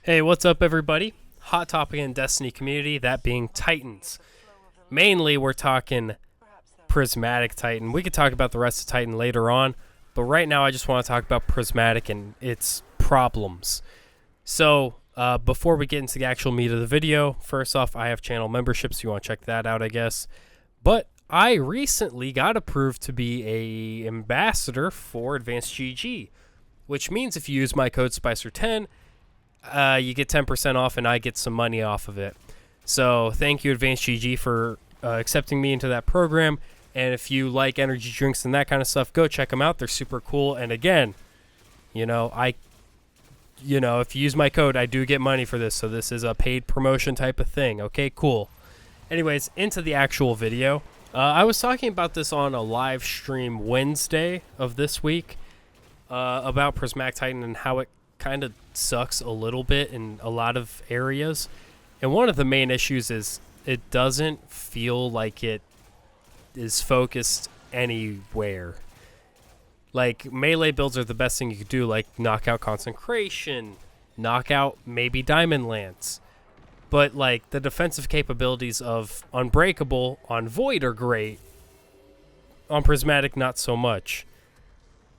Hey, what's up, everybody? Hot topic in Destiny community, that being Titans. Mainly, we're talking Prismatic Titan. We could talk about the rest of Titan later on, but right now, I just want to talk about Prismatic and its problems. So, before we get into the actual meat of the video, first off, I have channel memberships. You want to check that out, I guess. But I recently got approved to be a ambassador for Advanced GG, which means if you use my code Spycer10, you get 10% off, and I get some money off of it. So thank you, Advanced GG, for accepting me into that program. And if you like energy drinks and that kind of stuff, go check them out. They're super cool. And again, if you use my code, I do get money for this. So this is a paid promotion type of thing. Okay, cool. Anyways, into the actual video. I was talking about this on a live stream Wednesday of this week about Prismatic Titan and how it kind of sucks a little bit in a lot of areas. And one of the main issues is it doesn't feel like it is focused anywhere. Like, melee builds are the best thing you could do, like knockout Consecration, knockout maybe Diamond Lance. But like the defensive capabilities of Unbreakable on Void are great. On Prismatic, not so much.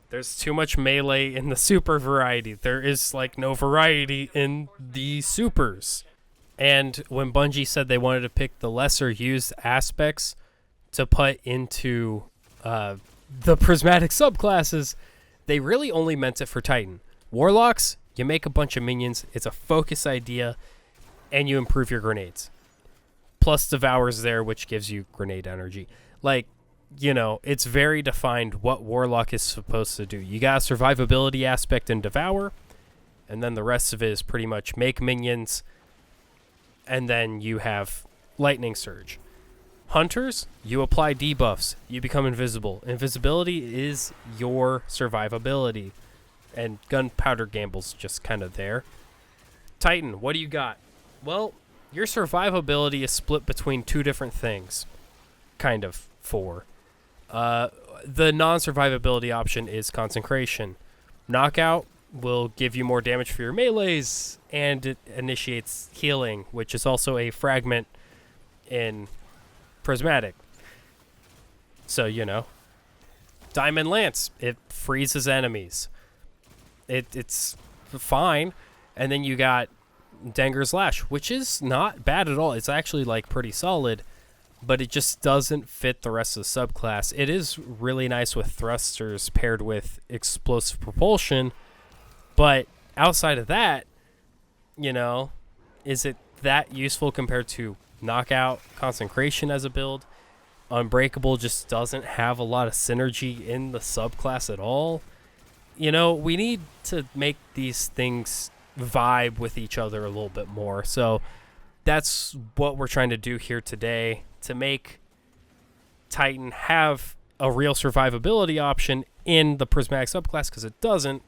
There's too much melee in the super variety. There is like no variety in the supers. And when Bungie said they wanted to pick the lesser used aspects to put into the Prismatic subclasses, they really only meant it for Titan. Warlocks, you make a bunch of minions, it's a focus idea, and you improve your grenades. Plus Devour's there, which gives you grenade energy. Like, it's very defined what Warlock is supposed to do. You got a survivability aspect in Devour, and then the rest of it is pretty much make minions, and then you have Lightning Surge. Hunters, you apply debuffs. You become invisible. Invisibility is your survivability, and Gunpowder Gamble's just kind of there. Titan, what do you got? Well, your survivability is split between two different things. Kind of, four. The non-survivability option is Consecration. Knockout will give you more damage for your melees, and it initiates healing, which is also a fragment in Prismatic. So, Diamond Lance, it freezes enemies. It's fine. And then you got Denger's Lash, which is not bad at all. It's actually like pretty solid, but it just doesn't fit the rest of the subclass. It is really nice with thrusters paired with explosive propulsion, but outside of that, is it that useful compared to Knockout, Consecration as a build? Unbreakable just doesn't have a lot of synergy in the subclass at all. We need to make these things vibe with each other a little bit more. So that's what we're trying to do here today, to make Titan have a real survivability option in the Prismatic subclass, because it doesn't,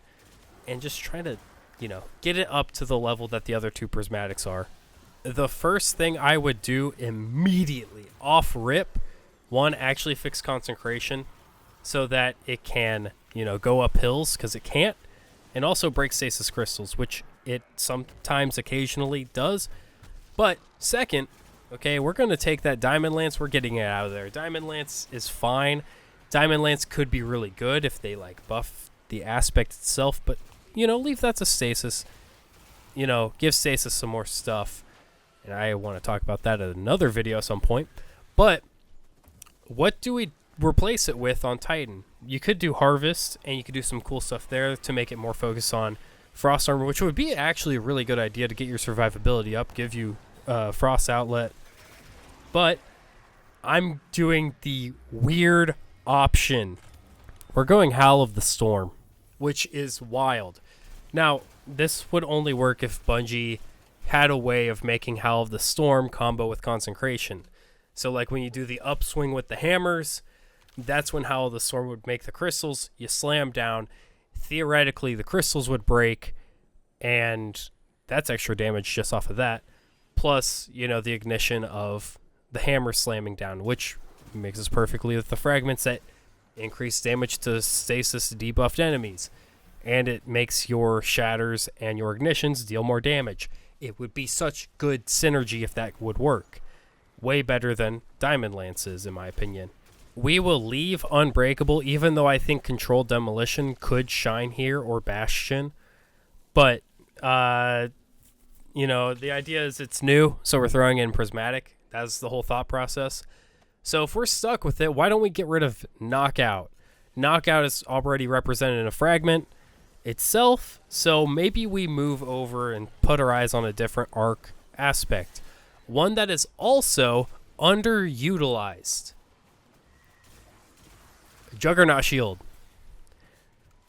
and just trying to, get it up to the level that the other two Prismatics are. The first thing I would do immediately, off rip, one, actually fix Consecration so that it can, go up hills, because it can't, and also break stasis crystals, which it sometimes occasionally does. But second, okay, we're going to take that Diamond Lance. We're getting it out of there. Diamond Lance is fine. Diamond Lance could be really good if they, buff the aspect itself. But, leave that to Stasis. Give Stasis some more stuff. And I want to talk about that in another video at some point. But what do we replace it with on Titan? You could do Harvest, and you could do some cool stuff there to make it more focused on Frost Armor, which would be actually a really good idea to get your survivability up, give you Frost Outlet. But I'm doing the weird option. We're going Howl of the Storm, which is wild. Now, this would only work if Bungie had a way of making Howl of the Storm combo with Consecration. So like when you do the upswing with the hammers, that's when Howl of the Storm would make the crystals. You slam down. Theoretically, the crystals would break, and that's extra damage just off of that. Plus, the ignition of the hammer slamming down, which mixes perfectly with the fragments that increase damage to stasis debuffed enemies. and it makes your shatters and your ignitions deal more damage. It would be such good synergy if that would work. Way better than Diamond Lances, in my opinion. We will leave Unbreakable, even though I think Controlled Demolition could shine here, or Bastion. But, the idea is it's new, so we're throwing in Prismatic. That's the whole thought process. So if we're stuck with it, why don't we get rid of Knockout? Knockout is already represented in a fragment itself, so maybe we move over and put our eyes on a different arc aspect. One that is also underutilized. Juggernaut Shield.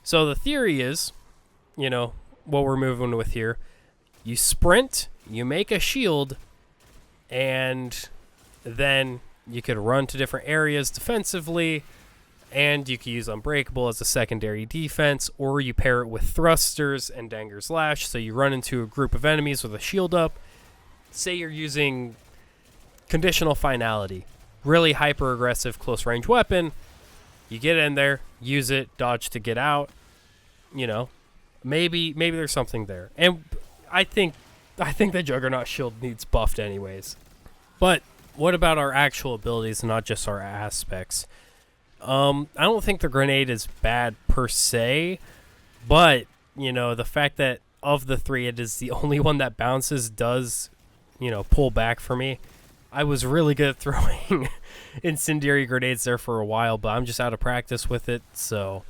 So the theory is, what we're moving with here, you sprint, you make a shield, and then you could run to different areas defensively, and you can use Unbreakable as a secondary defense, or you pair it with thrusters and Danger's Lash, so you run into a group of enemies with a shield up. Say you're using Conditional Finality, really hyper-aggressive close-range weapon. You get in there, use it, dodge to get out. Maybe there's something there. And I think the Juggernaut Shield needs buffed anyways. But what about our actual abilities, not just our aspects? I don't think the grenade is bad per se, but, the fact that of the three, it is the only one that bounces does, pull back for me. I was really good at throwing incendiary grenades there for a while, but I'm just out of practice with it, so,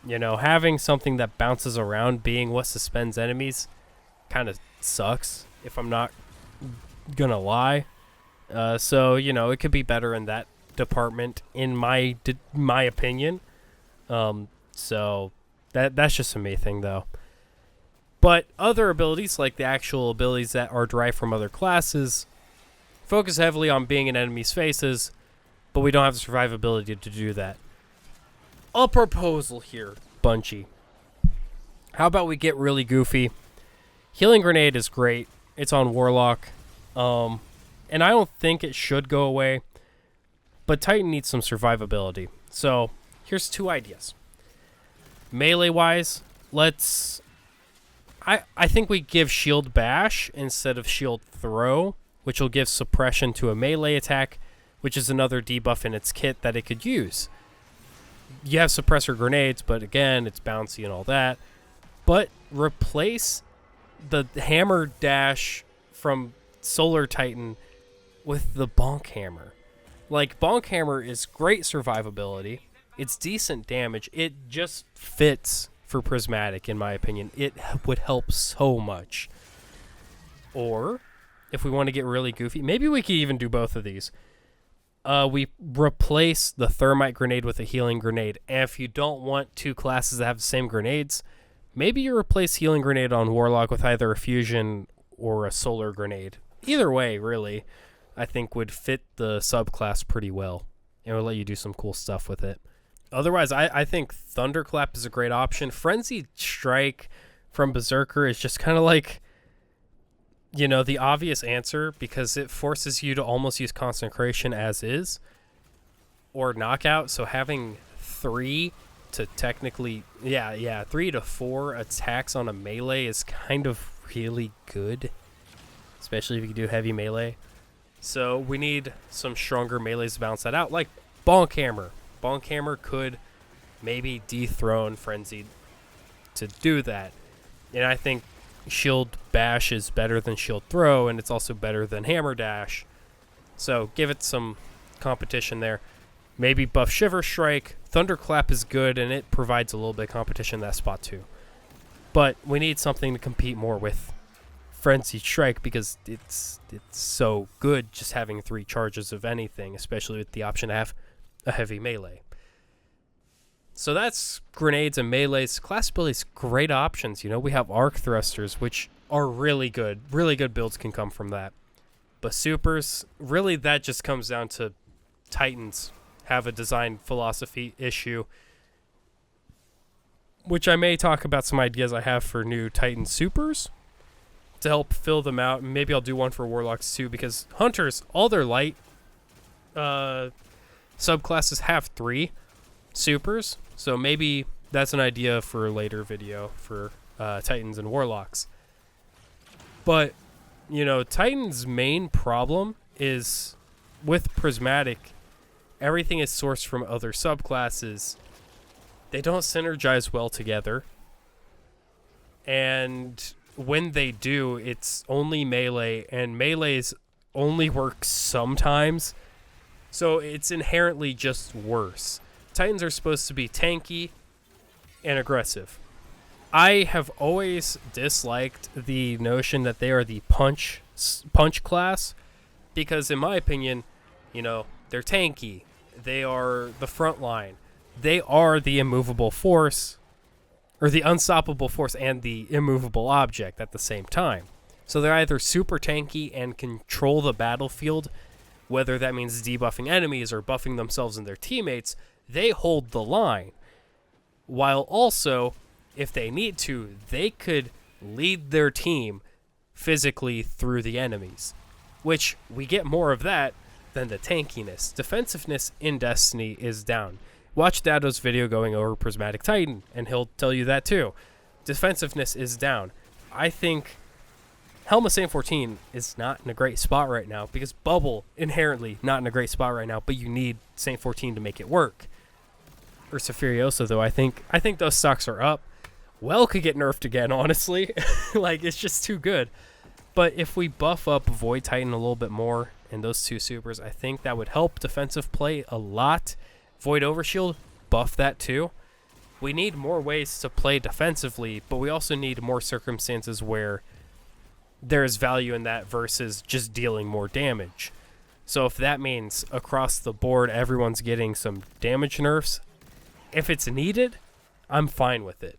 having something that bounces around being what suspends enemies kind of sucks, if I'm not gonna lie. So, it could be better in that department, in my opinion. So that's just a me thing, though. But other abilities, like the actual abilities that are derived from other classes, focus heavily on being in enemies' faces, but we don't have the survivability to do that. A proposal here, Bungie. How about we get really goofy? Healing Grenade is great. It's on Warlock. And I don't think it should go away. But Titan needs some survivability. So, here's two ideas. Melee-wise, I think we give Shield Bash instead of Shield Throw, which will give suppression to a melee attack, which is another debuff in its kit that it could use. You have suppressor grenades, but again, it's bouncy and all that. But replace the Hammer Dash from Solar Titan with the Bonk Hammer. Like, Bonk Hammer is great survivability. It's decent damage. It just fits for Prismatic, in my opinion. It would help so much. Or, if we want to get really goofy, maybe we could even do both of these. We replace the Thermite Grenade with a Healing Grenade. And if you don't want two classes that have the same grenades, maybe you replace Healing Grenade on Warlock with either a Fusion or a Solar Grenade. Either way, really, I think would fit the subclass pretty well. And would let you do some cool stuff with it. Otherwise, I think Thunderclap is a great option. Frenzied Strike from Berserker is just kind of like, the obvious answer, because it forces you to almost use Consecration as is, or Knockout. So having 3 to technically, 3 to 4 attacks on a melee is kind of really good, especially if you do heavy melee. So we need some stronger melees to balance that out, like Bonk Hammer. Bonk Hammer could maybe dethrone Frenzied to do that. And I think Shield Bash is better than Shield Throw, and it's also better than Hammer Dash. So give it some competition there. Maybe buff Shiver Strike. Thunderclap is good, and it provides a little bit of competition in that spot too. But we need something to compete more with Frenzied Strike, because it's so good just having 3 charges of anything, especially with the option to have a heavy melee. So that's grenades and melees. Class abilities, great options. We have arc thrusters, which are really good. Really good builds can come from that. But supers, really that just comes down to Titans have a design philosophy issue, which I may talk about some ideas I have for new Titan supers to help fill them out. And maybe I'll do one for Warlocks too, because Hunters, all their light subclasses have 3 supers. So maybe, that's an idea for a later video for Titans and Warlocks. But, Titan's main problem is with Prismatic, everything is sourced from other subclasses. They don't synergize well together. And when they do, it's only melee, and melees only work sometimes. So it's inherently just worse. Titans are supposed to be tanky and aggressive. I have always disliked the notion that they are the punch class, because in my opinion, they're tanky. They are the front line. They are the immovable force, or the unstoppable force and the immovable object at the same time. So they're either super tanky and control the battlefield, whether that means debuffing enemies or buffing themselves and their teammates. They hold the line. While also, if they need to, they could lead their team physically through the enemies, which we get more of that than the tankiness. Defensiveness in Destiny is down. Watch Dado's video going over Prismatic Titan, and he'll tell you that too. Defensiveness is down. I think Helm of Saint 14 is not in a great spot right now, because Bubble inherently not in a great spot right now, but you need Saint 14 to make it work. Ursa Furiosa, though, I think those stocks are up. Well could get nerfed again, honestly. It's just too good. But if we buff up Void Titan a little bit more and those two supers, I think that would help defensive play a lot. Void Overshield, buff that too. We need more ways to play defensively, but we also need more circumstances where there's value in that versus just dealing more damage. So if that means across the board everyone's getting some damage nerfs, if it's needed, I'm fine with it.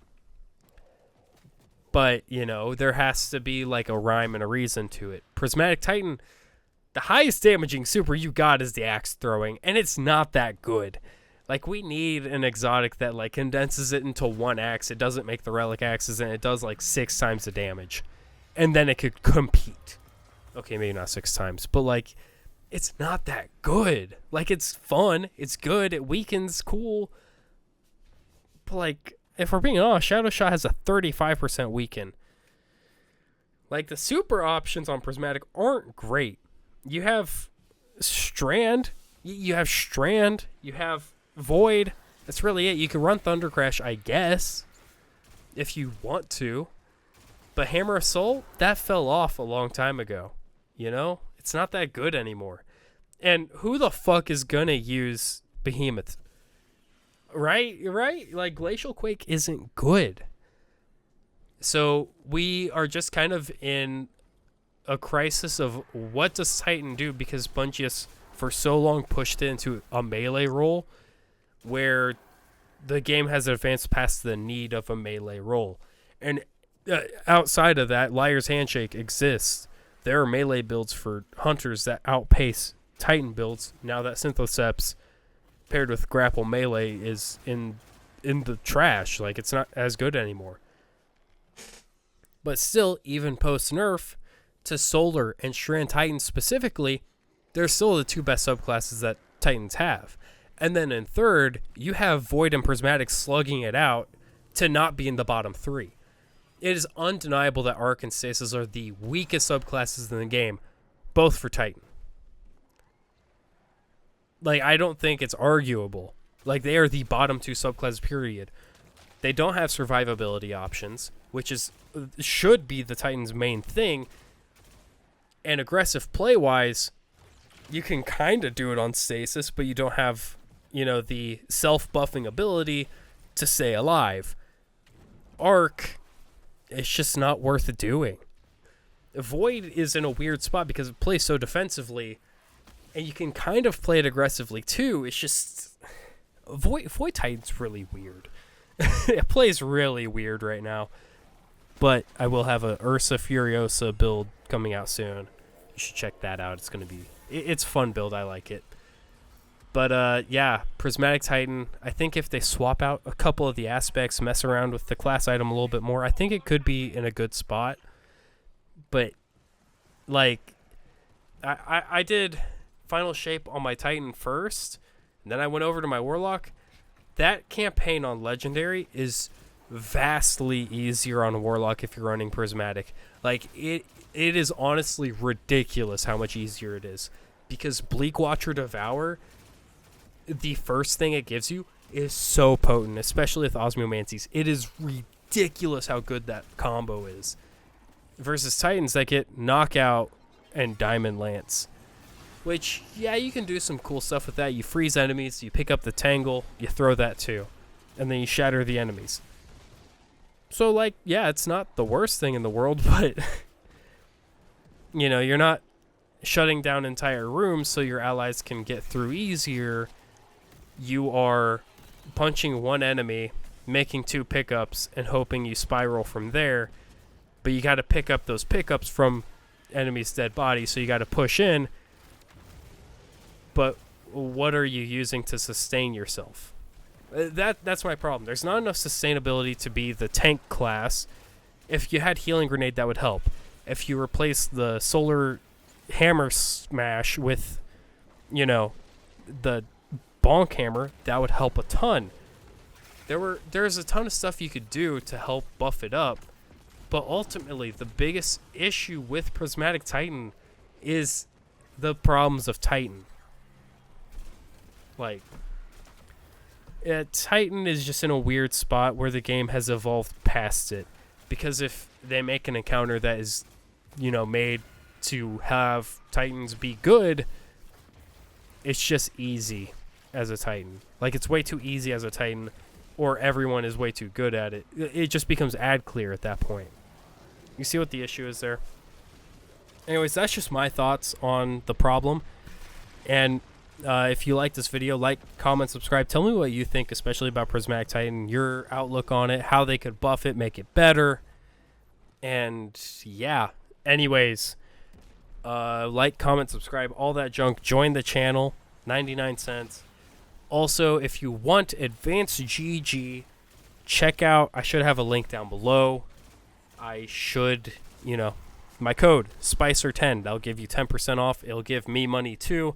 But, there has to be like a rhyme and a reason to it. Prismatic Titan, the highest damaging super you got is the axe throwing, and it's not that good. We need an exotic that condenses it into one axe. It doesn't make the relic axes, and it does 6 times the damage. And then it could compete. Okay, maybe not 6 times, but it's not that good. It's fun, it's good, it weakens, cool. But if we're being honest, Shadow Shot has a 35% weaken. The super options on Prismatic aren't great. You have Strand, you have Void. That's really it. You can run Thunder Crash, I guess, if you want to. But Hammer of Soul, that fell off a long time ago. It's not that good anymore. And who the fuck is gonna use Behemoth? Right? Glacial Quake isn't good. So we are just kind of in a crisis of what does Titan do, because Bungie has for so long pushed it into a melee role where the game has advanced past the need of a melee role. And outside of that, Liar's Handshake exists. There are melee builds for hunters that outpace Titan builds now that Synthoceps paired with Grapple Melee is in the trash. It's not as good anymore. But still, even post-nerf to Solar and Strand Titan specifically, they're still the two best subclasses that Titans have. And then in third, you have Void and Prismatic slugging it out to not be in the bottom 3. It is undeniable that Arc and Stasis are the weakest subclasses in the game, both for Titan. I don't think it's arguable. They are the bottom 2 subclasses, period. They don't have survivability options, which should be the Titan's main thing. And aggressive play-wise, you can kind of do it on Stasis, but you don't have, the self-buffing ability to stay alive. Arc, it's just not worth doing. Void is in a weird spot because it plays so defensively, and you can kind of play it aggressively too. It's just Void Titan's really weird. It plays really weird right now. But I will have a Ursa Furiosa build coming out soon. You should check that out. It's gonna be it's a fun build. I like it. But yeah, Prismatic Titan, I think if they swap out a couple of the aspects, mess around with the class item a little bit more, I think it could be in a good spot. But I did final shape on my Titan first, and then I went over to my Warlock. that campaign on Legendary is vastly easier on Warlock if you're running Prismatic. Like, it is honestly ridiculous how much easier it is. Because Bleak Watcher Devour, the first thing it gives you is so potent, especially with Osmomancies. It is ridiculous how good that combo is. Versus Titans that get Knockout and Diamond Lance. Which, yeah, you can do some cool stuff with that. You freeze enemies, you pick up the Tangle, you throw that too. And then you shatter the enemies. So, like, yeah, it's not the worst thing in the world, but, you know, you're not shutting down entire rooms so your allies can get through easier. You are punching one enemy, making 2 pickups, and hoping you spiral from there. But you got to pick up those pickups from enemies' dead body, so you got to push in. But what are you using to sustain yourself? That's my problem. There's not enough sustainability to be the tank class. If you had Healing Grenade, that would help. If you replace the Solar Hammer Smash with, you know, the Bonk Hammer, that would help a ton. There's a ton of stuff you could do to help buff it up. But ultimately, the biggest issue with Prismatic Titan is the problems of Titan. Like, Titan is just in a weird spot where the game has evolved past it. Because if they make an encounter that is, you know, made to have Titans be good, it's just easy as a Titan. Like, it's way too easy as a Titan, or everyone is way too good at it. It just becomes ad clear at that point. You see what the issue is there? Anyways, that's just my thoughts on the problem. And if you like this video, like, comment, subscribe. Tell me what you think, especially about Prismatic Titan, your outlook on it, how they could buff it, make it better. And yeah, anyways, like, comment, subscribe, all that junk. Join the channel, 99 cents. Also, if you want Advanced GG, check out, I should have a link down below. I should, you know, my code, Spycer10, that'll give you 10% off. It'll give me money too.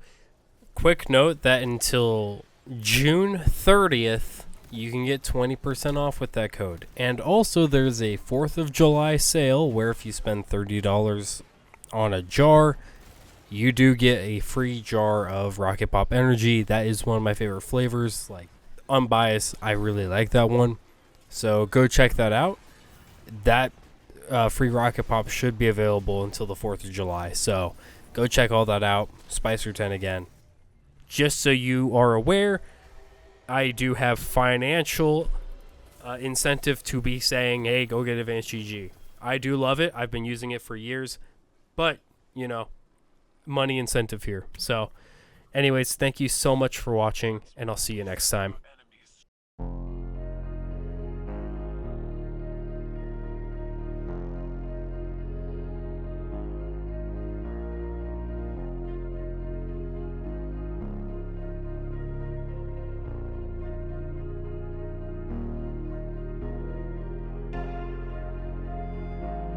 Quick note that until June 30th, you can get 20% off with that code. And also, there's a 4th of July sale where if you spend $30 on a jar, you do get a free jar of Rocket Pop Energy. That is one of my favorite flavors. Like, unbiased, I really like that one. So go check that out. That free Rocket Pop should be available until the 4th of July. So go check all that out. Spycer10 again. Just so you are aware, I do have financial incentive to be saying, hey, go get Advanced GG. I do love it. I've been using it for years. But, you know, money incentive here. So, anyways, thank you so much for watching, and I'll see you next time.